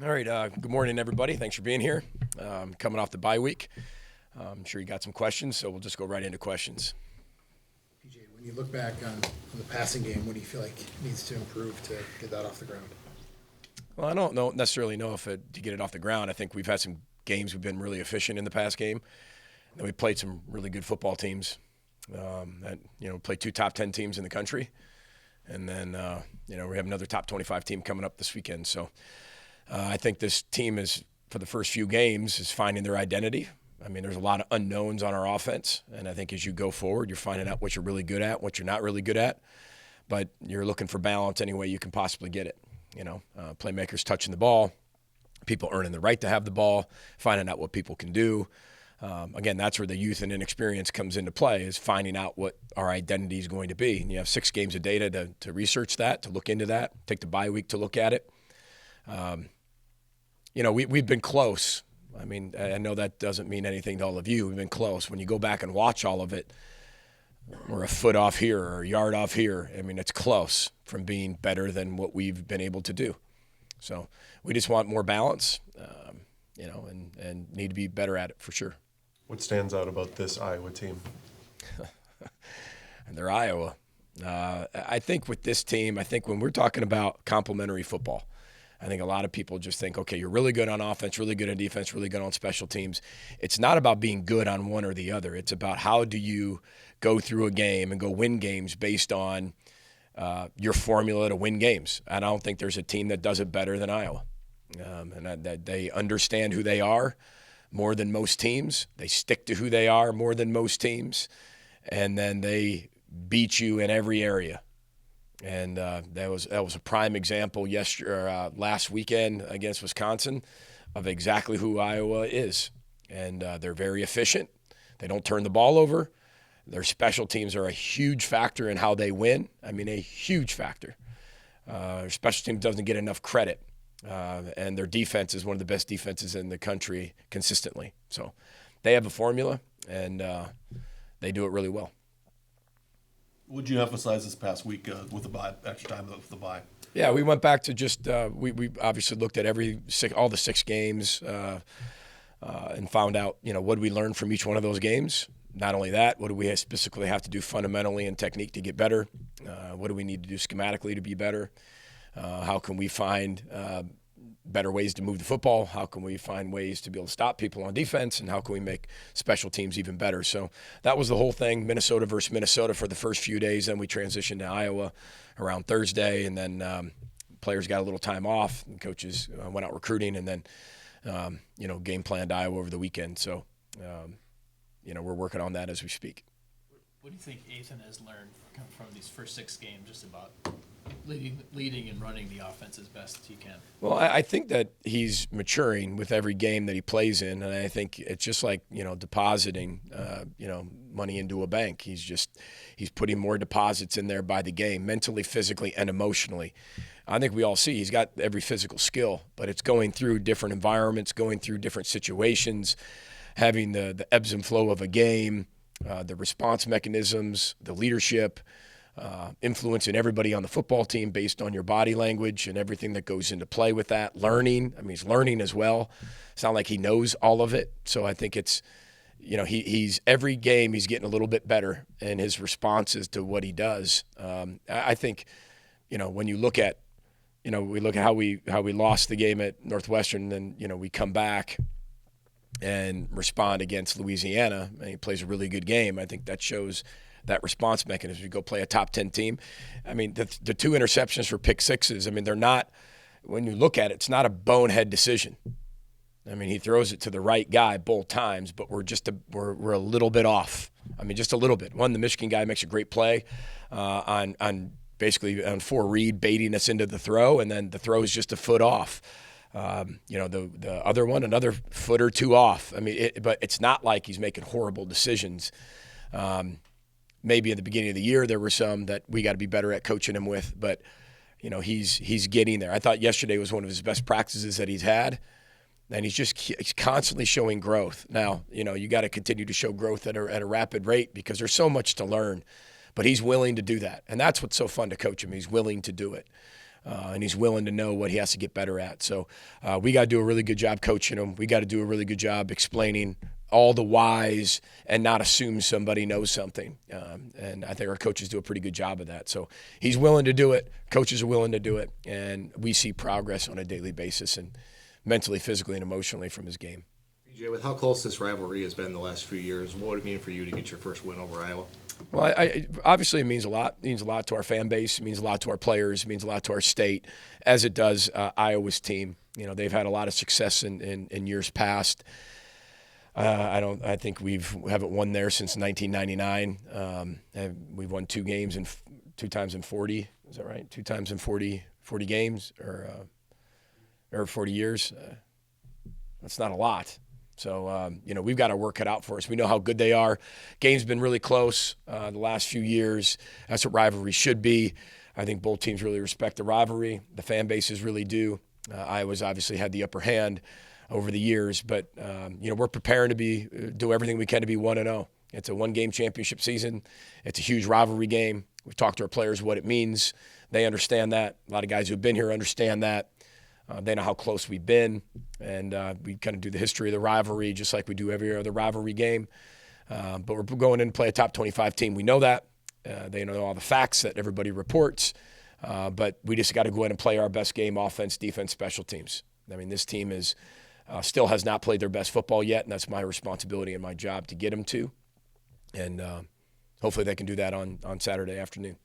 All right, good morning, everybody. Thanks for being here. Coming off the bye week. I'm sure you got some questions, so we'll just go right into questions. PJ, when you look back on the passing game, what do you feel like needs to improve to get that off the ground? Well, I don't necessarily know if to get it off the ground. I think we've had some games we've been really efficient in the pass game. And we played some really good football teams that, played two top 10 teams in the country. And then, we have another top 25 team coming up this weekend. So I think this team is, for the first few games, is finding their identity. I mean, there's a lot of unknowns on our offense. And I think as you go forward, you're finding out what you're really good at, what you're not really good at. But you're looking for balance any way you can possibly get it. Playmakers touching the ball, people earning the right to have the ball, finding out what people can do. Again, that's where the youth and inexperience comes into play, is finding out what our identity is going to be. And you have 6 games of data to research that, to look into that, take the bye week to look at it. We've been close. I mean, I know that doesn't mean anything to all of you. We've been close. When you go back and watch all of it, we're a foot off here or a yard off here. I mean, it's close from being better than what we've been able to do. So we just want more balance, and need to be better at it for sure. What stands out about this Iowa team? And they're Iowa. I think with this team, when we're talking about complementary football, I think a lot of people just think, okay, you're really good on offense, really good on defense, really good on special teams. It's not about being good on one or the other. It's about how do you go through a game and go win games based on your formula to win games. And I don't think there's a team that does it better than Iowa. That they understand who they are more than most teams. They stick to who they are more than most teams. And then they beat you in every area. And that was a prime example last weekend against Wisconsin of exactly who Iowa is. And they're very efficient. They don't turn the ball over. Their special teams are a huge factor in how they win. I mean, a huge factor. Their special team doesn't get enough credit. And their defense is one of the best defenses in the country consistently. So they have a formula, and they do it really well. Would you emphasize this past week with the bye, extra time with the bye? Yeah, we went back to just we obviously looked at all the 6 games and found out, what did we learn from each one of those games? Not only that, what do we specifically have to do fundamentally in technique to get better? What do we need to do schematically to be better? How can we find better ways to move the football? How can we find ways to be able to stop people on defense? And how can we make special teams even better? So that was the whole thing, Minnesota versus Minnesota for the first few days. Then we transitioned to Iowa around Thursday, and then players got a little time off, and coaches went out recruiting, and then, game planned Iowa over the weekend. So, we're working on that as we speak. What do you think Ethan has learned from these first 6 games just about leading and running the offense as best he can? Well, I think that he's maturing with every game that he plays in, and I think it's just like, depositing, money into a bank. He's putting more deposits in there by the game, mentally, physically, and emotionally. I think we all see he's got every physical skill, but it's going through different environments, going through different situations, having the ebbs and flow of a game, the response mechanisms, the leadership, influencing everybody on the football team based on your body language and everything that goes into play with that. Learning, he's learning as well. It's not like he knows all of it. So I think it's, he's every game he's getting a little bit better in his responses to what he does. I think, when you look at, we look at how we lost the game at Northwestern, and then, we come back and respond against Louisiana, and he plays a really good game. I think that shows that response mechanism. You go play a top 10 team. I mean, the 2 interceptions for pick sixes, they're not, when you look at it, it's not a bonehead decision. He throws it to the right guy both times, but we're a little bit off. Just a little bit. One, the Michigan guy makes a great play on basically on 4 read, baiting us into the throw, and then the throw is just a foot off. The other one, another foot or 2 off. But it's not like he's making horrible decisions. Maybe at the beginning of the year there were some that we got to be better at coaching him with, but he's getting there. I thought yesterday was one of his best practices that he's had, and he's constantly showing growth. Now, you got to continue to show growth at a rapid rate because there's so much to learn, but he's willing to do that, and that's what's so fun to coach him. He's willing to do it. and he's willing to know what he has to get better at. So we got to do a really good job coaching him. We got to do a really good job explaining all the whys and not assume somebody knows something. And I think our coaches do a pretty good job of that. So he's willing to do it. Coaches are willing to do it. And we see progress on a daily basis and mentally, physically, and emotionally from his game. PJ, with how close this rivalry has been the last few years, what would it mean for you to get your first win over Iowa? Well, obviously it means a lot. It means a lot to our fan base. It means a lot to our players. It means a lot to our state, as it does Iowa's team. You know, they've had a lot of success in years past. I think we haven't won there since 1999. We've won 2 games and 2 times in 40. Is that right? 2 times in 40 games or 40 years. That's not a lot. So, we've got to work it out for us. We know how good they are. Game's been really close the last few years. That's what rivalry should be. I think both teams really respect the rivalry. The fan bases really do. Iowa's obviously had the upper hand over the years, but, we're preparing to do everything we can to be 1-0. It's a 1-game championship season. It's a huge rivalry game. We've talked to our players what it means. They understand that. A lot of guys who have been here understand that. They know how close we've been, and we kind of do the history of the rivalry just like we do every other rivalry game. But we're going in to play a top 25 team. We know that. They know all the facts that everybody reports. But we just got to go in and play our best game, offense, defense, special teams. I mean, this team still has not played their best football yet, and that's my responsibility and my job to get them to. And hopefully they can do that on Saturday afternoon.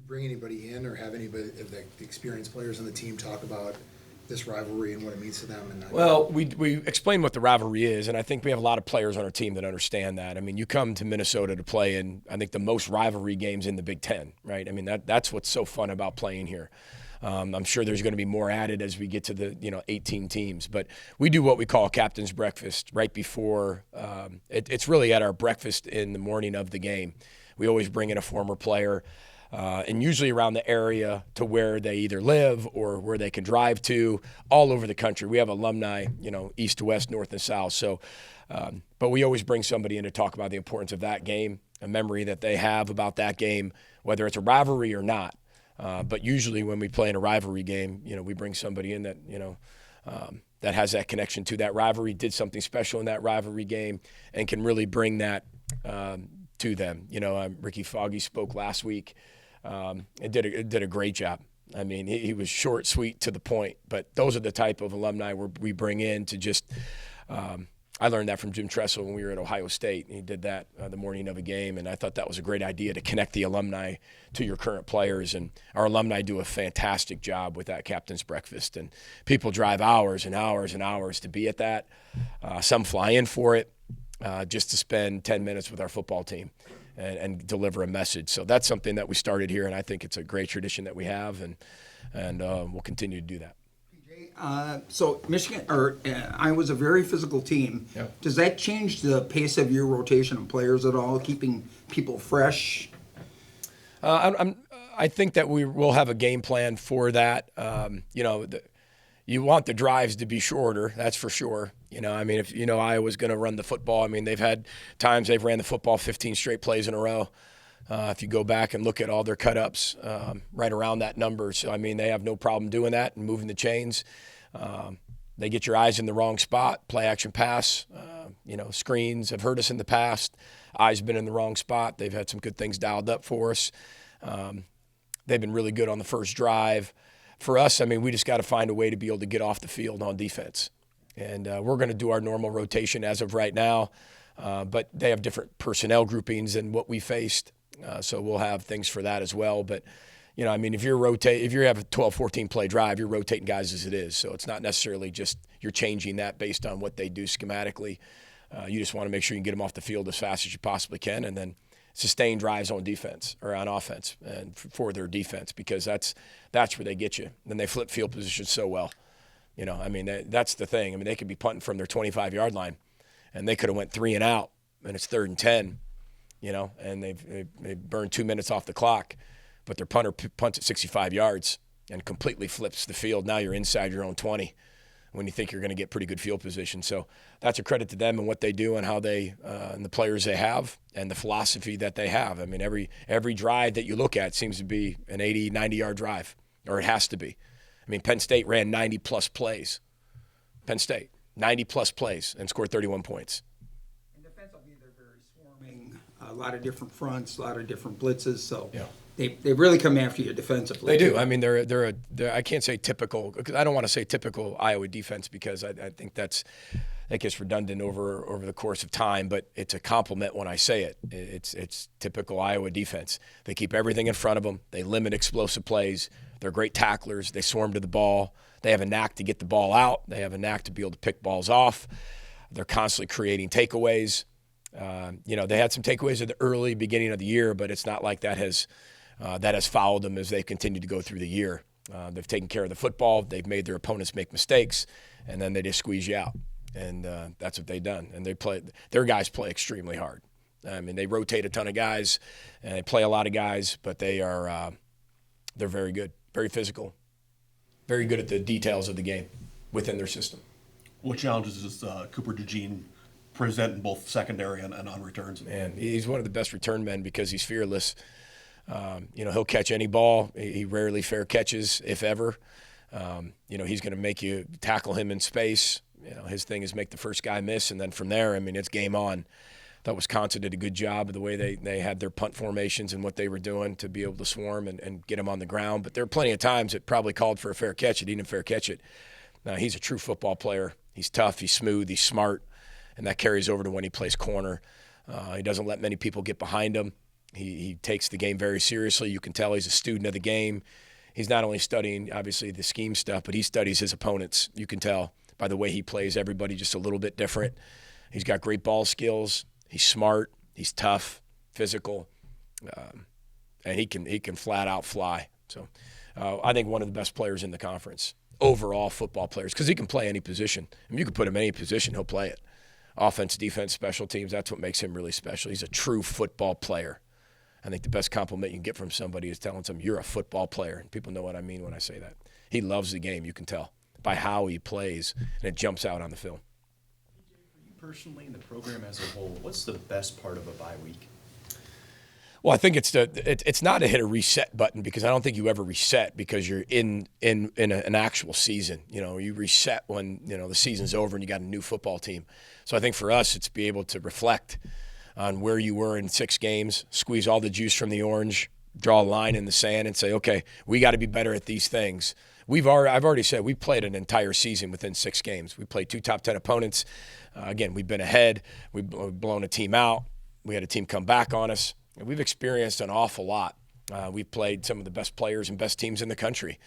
Bring anybody in or have anybody of the experienced players on the team talk about this rivalry and what it means to them? Well, we explain what the rivalry is, and I think we have a lot of players on our team that understand that. I mean, you come to Minnesota to play in, I think, the most rivalry games in the Big Ten, right? I mean, that's what's so fun about playing here. I'm sure there's going to be more added as we get to the 18 teams, but we do what we call a captain's breakfast right before. It's really at our breakfast in the morning of the game. We always bring in a former player. And usually around the area to where they either live or where they can drive to, all over the country. We have alumni, east to west, north and south. So, but we always bring somebody in to talk about the importance of that game, a memory that they have about that game, whether it's a rivalry or not. But usually when we play in a rivalry game, we bring somebody in that, that has that connection to that rivalry, did something special in that rivalry game, and can really bring that to them. Ricky Foggy spoke last week. It did a great job. I mean, he was short, sweet, to the point. But those are the type of alumni we bring in to just I learned that from Jim Tressel when we were at Ohio State. He did that the morning of a game, and I thought that was a great idea to connect the alumni to your current players. And our alumni do a fantastic job with that captain's breakfast. And people drive hours and hours and hours to be at that. Some fly in for it just to spend 10 minutes with our football team and deliver a message. So that's something that we started here, and I think it's a great tradition that we have, and we'll continue to do that. So Michigan or Iowa's a very physical team. Yep. Does that change the pace of your rotation of players at all, keeping people fresh? I think that we will have a game plan for that. You want the drives to be shorter, that's for sure. If Iowa's going to run the football, they've had times they've ran the football 15 straight plays in a row. If you go back and look at all their cut-ups, right around that number. So, they have no problem doing that and moving the chains. They get your eyes in the wrong spot, play action pass. Screens have hurt us in the past. Eyes been in the wrong spot. They've had some good things dialed up for us. They've been really good on the first drive. For us, we just got to find a way to be able to get off the field on defense. And we're going to do our normal rotation as of right now. But they have different personnel groupings than what we faced. So we'll have things for that as well. But, if you have a 12, 14 play drive, you're rotating guys as it is. So it's not necessarily just you're changing that based on what they do schematically. You just want to make sure you can get them off the field as fast as you possibly can, and then sustain drives on defense or on offense and for their defense, because that's where they get you. Then they flip field position so well. That's the thing. They could be punting from their 25-yard line, and they could have went 3 and out, and it's 3rd and 10. And they've burned 2 minutes off the clock, but their punter punts at 65 yards and completely flips the field. Now you're inside your own 20 when you think you're going to get pretty good field position. So that's a credit to them and what they do and how they and the players they have and the philosophy that they have. Every drive that you look at seems to be an 80, 90-yard drive. or it has to be. I mean, Penn State ran 90-plus plays. Penn State, 90-plus plays and scored 31 points. And defensively, they're very swarming, a lot of different fronts, a lot of different blitzes, so Yeah. they really come after you defensively. They do. I mean, they're I can't say typical, because I don't want to say typical Iowa defense, because I think that gets redundant over the course of time, but it's a compliment when I say it. It's typical Iowa defense. They keep everything in front of them. They limit explosive plays. They're great tacklers. They swarm to the ball. They have a knack to get the ball out. They have a knack to be able to pick balls off. They're constantly creating takeaways. They had some takeaways at the early beginning of the year, but it's not like that has followed them as they've continued to go through the year. They've taken care of the football. They've made their opponents make mistakes, and then they just squeeze you out. And that's what they've done. And their guys play extremely hard. I mean, they rotate a ton of guys, and they play a lot of guys, but they're very good, very physical, very good at the details of the game within their system. What challenges does Cooper DeJean present in both secondary and on returns? And he's one of the best return men because he's fearless. He'll catch any ball. He rarely fair catches, if ever. He's going to make you tackle him in space. His thing is make the first guy miss, and then from there, I mean, it's game on. I thought Wisconsin did a good job of the way they had their punt formations and what they were doing to be able to swarm and get him on the ground. But there are plenty of times it probably called for a fair catch. It didn't fair catch it. Now, he's a true football player. He's tough. He's smooth. He's smart. And that carries over to when he plays corner. He doesn't let many people get behind him. He takes the game very seriously. You can tell he's a student of the game. He's not only studying, obviously, the scheme stuff, but he studies his opponents. You can tell by the way he plays everybody just a little bit different. He's got great ball skills. He's smart. He's tough, physical, and he can flat out fly. So I think one of the best players in the conference, overall football players, because he can play any position. I mean, you can put him in any position, he'll play it. Offense, defense, special teams, that's what makes him really special. He's a true football player. I think the best compliment you can get from somebody is telling them you're a football player. And people know what I mean when I say that. He loves the game, you can tell, by how he plays, and it jumps out on the film. Personally, in the program as a whole, what's the best part of a bye week? Well, I think it's not to hit a reset button, because I don't think you ever reset because you're in an actual season. You reset when the season's over and you got a new football team. So I think for us, it's be able to reflect on where you were in 6 games, squeeze all the juice from the orange, draw a line in the sand, and say, okay, we got to be better at these things. I've already said we played an entire season within 6 games. We played 2 top 10 opponents. Again, we've been ahead. We've blown a team out. We had a team come back on us. And we've experienced an awful lot. We've played some of the best players and best teams in the country.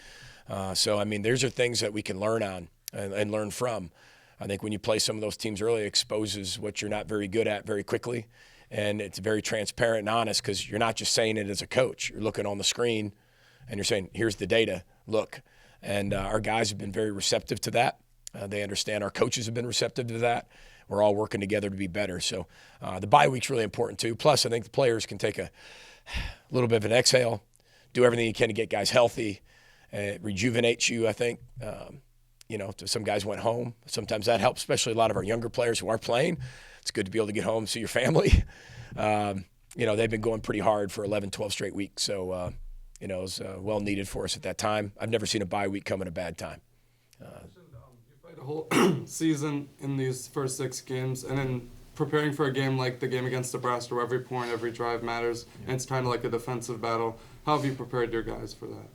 So, I mean, those are things that we can learn on and learn from. I think when you play some of those teams early, it exposes what you're not very good at very quickly. And it's very transparent and honest, because you're not just saying it as a coach. You're looking on the screen and you're saying, here's the data, look. And our guys have been very receptive to that. They understand. Our coaches have been receptive to that. We're all working together to be better. So the bye week's really important too. Plus, I think the players can take a little bit of an exhale, do everything you can to get guys healthy. It rejuvenates you, I think. Some guys went home. Sometimes that helps, especially a lot of our younger players who are playing. It's good to be able to get home and see your family. They've been going pretty hard for 11, 12 straight weeks. So, it was well needed for us at that time. I've never seen a bye week come at a bad time. You played a whole season in these first 6 games, and then preparing for a game like the game against Nebraska, where every point, every drive matters, and it's kind of like a defensive battle. How have you prepared your guys for that?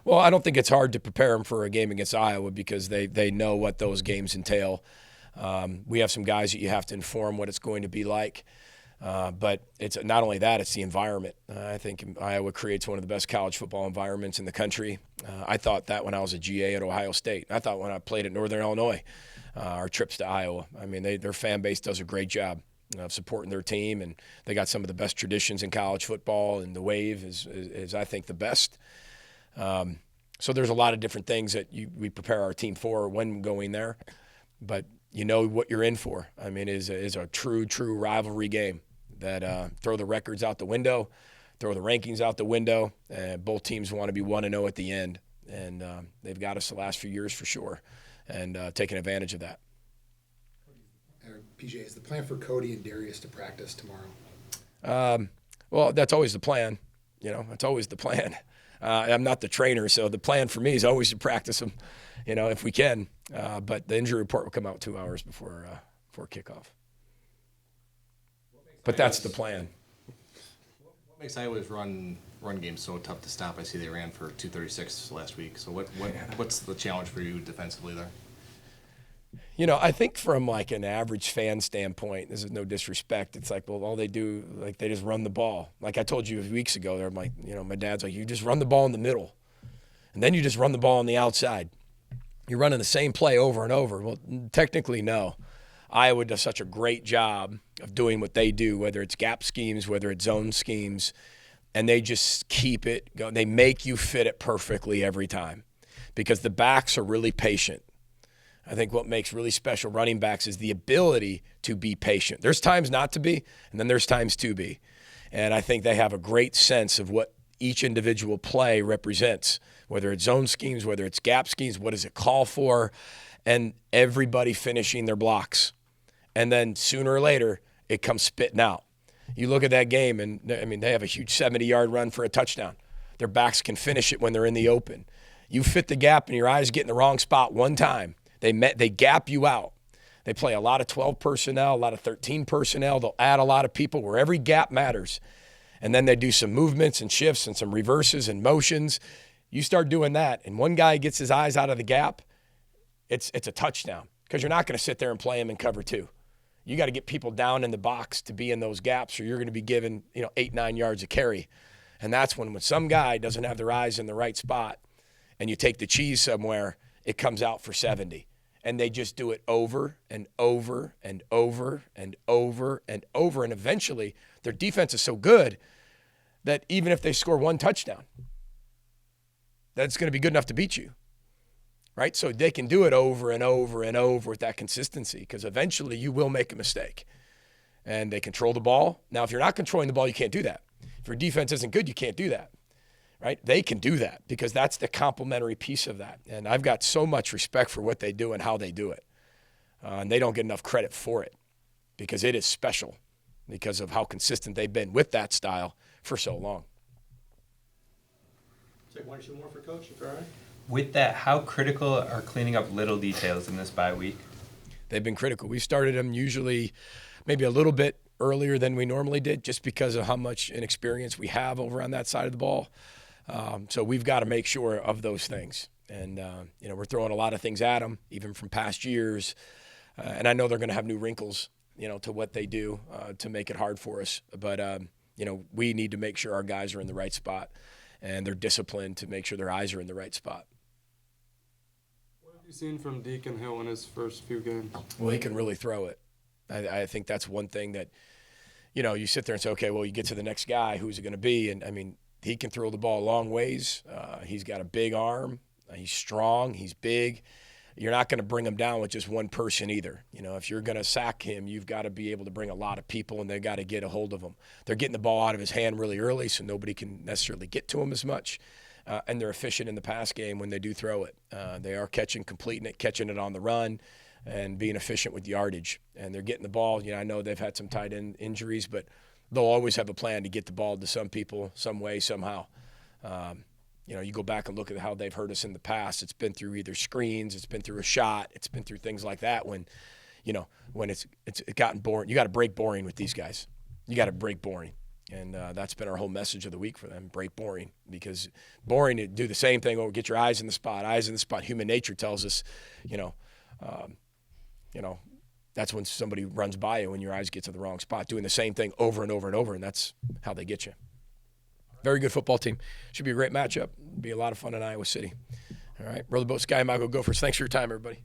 Well, I don't think it's hard to prepare them for a game against Iowa, because they know what those games entail. We have some guys that you have to inform what it's going to be like. But it's not only that, it's the environment. I think Iowa creates one of the best college football environments in the country. I thought that when I was a GA at Ohio State. I thought when I played at Northern Illinois, our trips to Iowa. I mean, their fan base does a great job of supporting their team, and they got some of the best traditions in college football, and the Wave is I think, the best. So there's a lot of different things that we prepare our team for when going there. But you know what you're in for. I mean, it is a true rivalry game that throw the records out the window, throw the rankings out the window. Both teams want to be 1-0 at the end, and they've got us the last few years for sure, and taking advantage of that. PJ, is the plan for Cody and Darius to practice tomorrow? Well, that's always the plan. That's always the plan. I'm not the trainer, so the plan for me is always to practice them, if we can. But the injury report will come out 2 hours before kickoff. But that's the plan. What makes Iowa's run game so tough to stop? I see they ran for 236 last week. So what's the challenge for you defensively there? I think from like an average fan standpoint, this is no disrespect. It's like, well, all they do, like they just run the ball. Like I told you weeks ago, they're like, my dad's like, you just run the ball in the middle, and then you just run the ball on the outside. You're running the same play over and over. Well, technically, no. Iowa does such a great job of doing what they do, whether it's gap schemes, whether it's zone schemes, and they just keep it going. They make you fit it perfectly every time because the backs are really patient. I think what makes really special running backs is the ability to be patient. There's times not to be, and then there's times to be. And I think they have a great sense of what each individual play represents, whether it's zone schemes, whether it's gap schemes, what does it call for, and everybody finishing their blocks. And then sooner or later, it comes spitting out. You look at that game, and they have a huge 70-yard run for a touchdown. Their backs can finish it when they're in the open. You fit the gap and your eyes get in the wrong spot one time. They gap you out. They play a lot of 12 personnel, a lot of 13 personnel. They'll add a lot of people where every gap matters. And then they do some movements and shifts and some reverses and motions. You start doing that, and one guy gets his eyes out of the gap, it's a touchdown because you're not going to sit there and play him in cover 2. You got to get people down in the box to be in those gaps, or you're going to be given 8-9 yards of carry. And that's when some guy doesn't have their eyes in the right spot and you take the cheese somewhere, it comes out for 70. And they just do it over and over and over and over and over. And eventually their defense is so good that even if they score one touchdown, that's going to be good enough to beat you. Right? So they can do it over and over and over with that consistency because eventually you will make a mistake. And they control the ball. Now, if you're not controlling the ball, you can't do that. If your defense isn't good, you can't do that. Right? They can do that because that's the complementary piece of that. And I've got so much respect for what they do and how they do it. And they don't get enough credit for it because it is special because of how consistent they've been with that style for so long. Take one or two more for Coach, if you're all right. With that, how critical are cleaning up little details in this bye week? They've been critical. We started them usually maybe a little bit earlier than we normally did just because of how much inexperience we have over on that side of the ball. So we've got to make sure of those things. And, we're throwing a lot of things at them, even from past years. And I know they're going to have new wrinkles, to what they do to make it hard for us. But, we need to make sure our guys are in the right spot and they're disciplined to make sure their eyes are in the right spot. What have you seen from Deacon Hill in his first few games? Well, he can really throw it. I think that's one thing that, you sit there and say, okay, well, you get to the next guy, who's it going to be? And, he can throw the ball a long ways. He's got a big arm. He's strong. He's big. You're not going to bring him down with just one person either. If you're going to sack him, you've got to be able to bring a lot of people, and they've got to get a hold of him. They're getting the ball out of his hand really early, so nobody can necessarily get to him as much. And they're efficient in the pass game when they do throw it. They are completing it, catching it on the run, and being efficient with yardage. And they're getting the ball. I know they've had some tight end injuries, but they'll always have a plan to get the ball to some people, some way, somehow. You go back and look at how they've hurt us in the past. It's been through either screens, it's been through a shot, it's been through things like that when it's gotten boring. You got to break boring with these guys. You got to break boring. And that's been our whole message of the week for them, break boring. Because boring, to do the same thing, get your eyes in the spot. Human nature tells us, that's when somebody runs by you when your eyes get to the wrong spot, doing the same thing over and over and over, and that's how they get you. Very good football team. Should be a great matchup. Be a lot of fun in Iowa City. All right. Roll the boat, Sky, Michael Gophers. Thanks for your time, everybody.